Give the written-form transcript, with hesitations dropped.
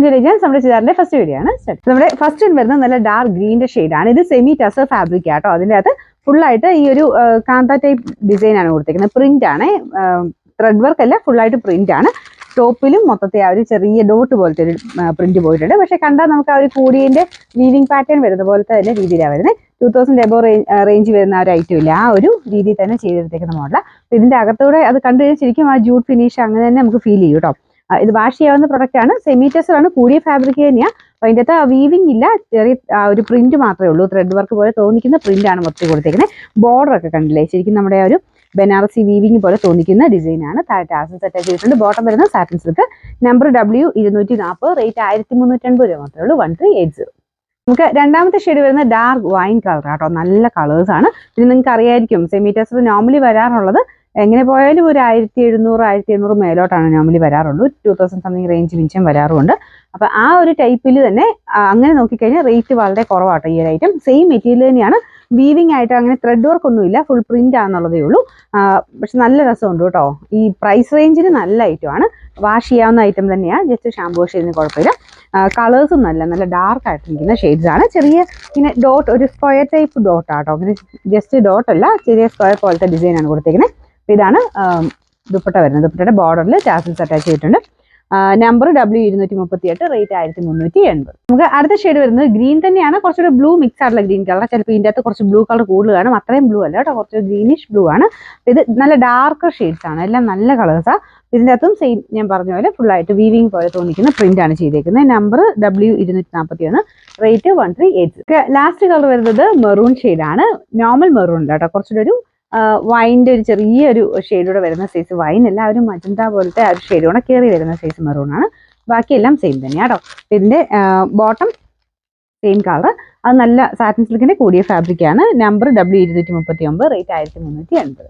നമ്മുടെ ചുരിദാറിന്റെ first video ആണ്. നമ്മുടെ ഫസ്റ്റ് വരുന്നത് നല്ല ഡാർക്ക് ഗ്രീനിന്റെ ഷെയ്ഡാണ്. ഇത് സെമി ടസർ ഫാബ്രിക് ആട്ടോ. അതിൻ്റെ അകത്ത് ഫുള്ളായിട്ട് ഈ ഒരു കാന്ത ടൈപ്പ് ഡിസൈൻ ആണ് കൊടുത്തിരിക്കുന്നത്. പ്രിന്റ് ആണ്, ത്രെഡ് വർക്ക് അല്ല, ഫുള്ളായിട്ട് പ്രിന്റ് ആണ്. ടോപ്പിലും മൊത്തത്തെ ആ ഒരു ചെറിയ ഡോട്ട് പോലത്തെ ഒരു പ്രിന്റ് പോയിട്ടുണ്ട്. പക്ഷെ കണ്ടാൽ നമുക്ക് ആ ഒരു കൂടിയതിന്റെ വീവിംഗ് പാറ്റേൺ വരുന്ന പോലത്തെ തന്നെ രീതിയിലാണ് വരുന്നത്. 2000 എബോ റേഞ്ച് വരുന്ന ഒരു ഐറ്റം ഇല്ല, ആ ഒരു രീതിയിൽ തന്നെ ചെയ്തെടുത്തേക്കുന്ന മോഡലാണ്. ഇതിന്റെ അകത്തൂടെ അത് കണ്ടു കഴിഞ്ഞാൽ ശരിക്കും ആ ജൂട്ട് ഫിനിഷ് അങ്ങനെ തന്നെ നമുക്ക് ഫീൽ ചെയ്യും കേട്ടോ. ഇത് വാഷ് ചെയ്യാവുന്ന പ്രൊഡക്റ്റ് ആണ്. സെമി ടെസർ ആണ്, കൂടിയ ഫാബ്രിക് തന്നെയാണ്. അപ്പോൾ അതിൻ്റെ അകത്ത് വീവിംഗ് ഇല്ല, ചെറിയ ഒരു പ്രിന്റ് മാത്രമേ ഉള്ളൂ. ത്രെഡ് വർക്ക് പോലെ തോന്നിക്കുന്ന പ്രിന്റ് ആണ് മൊത്തം കൊടുത്തേക്കുന്നത്. ബോർഡർ ഒക്കെ കണ്ടില്ലേ, ശരിക്കും നമ്മുടെ ഒരു ബനാറസി വീവിംഗ് പോലെ തോന്നിക്കുന്ന ഡിസൈനാണ്. താഴെ ടാസൽസ് അറ്റാച്ച് ചെയ്തിട്ടുണ്ട്. ബോട്ടം വരുന്നത് satin silk. Number W240, rate 1380 രൂപ മാത്രമേ ഉള്ളൂ. 1380. നമുക്ക് രണ്ടാമത്തെ ഷെയ്ഡ് വരുന്ന ഡാർക്ക് വൈൻ കളർ ആട്ടോ. നല്ല കളേഴ്സ് ആണ്. പിന്നെ നിങ്ങൾക്ക് അറിയായിരിക്കും സെമി ടെസർ നോർമലി വരാറുള്ളത് എങ്ങനെ പോയാലും ഒരു 1700 1800 മേലോട്ടാണ് നോർമലി വരാറുള്ളൂ. 2000 സംതിങ് റേഞ്ച് മിച്ചം വരാറുണ്ട്. അപ്പം ആ ഒരു ടൈപ്പിൽ തന്നെ അങ്ങനെ നോക്കിക്കഴിഞ്ഞാൽ റേറ്റ് വളരെ കുറവാട്ടോ ഈ ഒരു ഐറ്റം. സെയിം മെറ്റീരിയൽ തന്നെയാണ്. വീവിംഗ് ആയിട്ട് അങ്ങനെ ത്രെഡ് വർക്ക് ഒന്നുമില്ല, ഫുൾ പ്രിന്റ് ആണെന്നുള്ളതേ ഉള്ളൂ. പക്ഷെ നല്ല രസമുണ്ട് കേട്ടോ. ഈ പ്രൈസ് റേഞ്ചിന് നല്ല ഐറ്റം ആണ്. വാഷ് ചെയ്യാവുന്ന ഐറ്റം തന്നെയാണ്. ജസ്റ്റ് ഷാമ്പൂ വാഷ് ചെയ്യുന്നതിന് കുഴപ്പമില്ല. കളേഴ്സും നല്ല ഡാർക്ക് ആയിട്ടിരിക്കുന്ന ഷെയ്ഡ്സ് ആണ്. ചെറിയ ഇങ്ങനെ ഡോട്ട്, ഒരു സ്ക്വയർ ടൈപ്പ് ഡോട്ട് ആട്ടോ. അങ്ങനെ ജസ്റ്റ് ഡോട്ട് അല്ല, ചെറിയ സ്ക്വയർ പോലത്തെ ഡിസൈൻ ആണ് കൊടുത്തിരിക്കുന്നത്. ഇതാണ് ദുപ്പട്ട വരുന്നത്. ദുപ്പട്ടയുടെ ബോർഡറിൽ ടാസൽസ് അറ്റാച്ച് ചെയ്തിട്ടുണ്ട്. Number W238, rate 1380. നമുക്ക് അടുത്ത ഷെയ്ഡ് വരുന്നത് ഗ്രീൻ തന്നെയാണ്. കുറച്ചുകൂടെ ബ്ലൂ മിക്സ് ആയിട്ടുള്ള ഗ്രീൻ കളർ. ചിലപ്പോൾ ഇതിൻ്റെ അകത്ത് കുറച്ച് ബ്ലൂ കളർ കൂടുതൽ കാണും. അത്രയും ബ്ലൂ അല്ല കേട്ടോ, കുറച്ച് ഗ്രീനിഷ് ബ്ലൂ ആണ്. ഇത് നല്ല ഡാർക്ക് ഷെയ്ഡ്സ് ആണ്, എല്ലാം നല്ല കളേഴ്സാണ്. ഇതിൻ്റെ അകത്തും സെയിം ഞാൻ പറഞ്ഞ പോലെ ഫുള്ളായിട്ട് വീവിംഗ് പോലെ തോന്നിക്കുന്ന പ്രിന്റ് ആണ് ചെയ്തേക്കുന്നത്. Number W241, rate 1380. Last colour വരുന്നത് മെറൂൺ ഷെയ്ഡാണ്. നോർമൽ മെറൂൺ അല്ല കേട്ടോ, കുറച്ചുകൂടെ ഒരു വൈൻ്റെ ഒരു ചെറിയൊരു ഷെയ്ഡൂടെ വരുന്ന സൈസ്. വൈൻ എല്ലാവരും മജന്ത പോലത്തെ ആ ഒരു ഷെയ്ഡൂടെ കയറി വരുന്ന സൈസ് മെറൂൺ ആണ്. ബാക്കിയെല്ലാം സെയിം തന്നെയാണ് കേട്ടോ. ഇതിൻ്റെ ബോട്ടം സെയിം കളർ. അത് നല്ല സാറ്റിൻ സിൽക്കിന്റെ കൂടിയ ഫാബ്രിക് ആണ്. Number W239, rate 1380.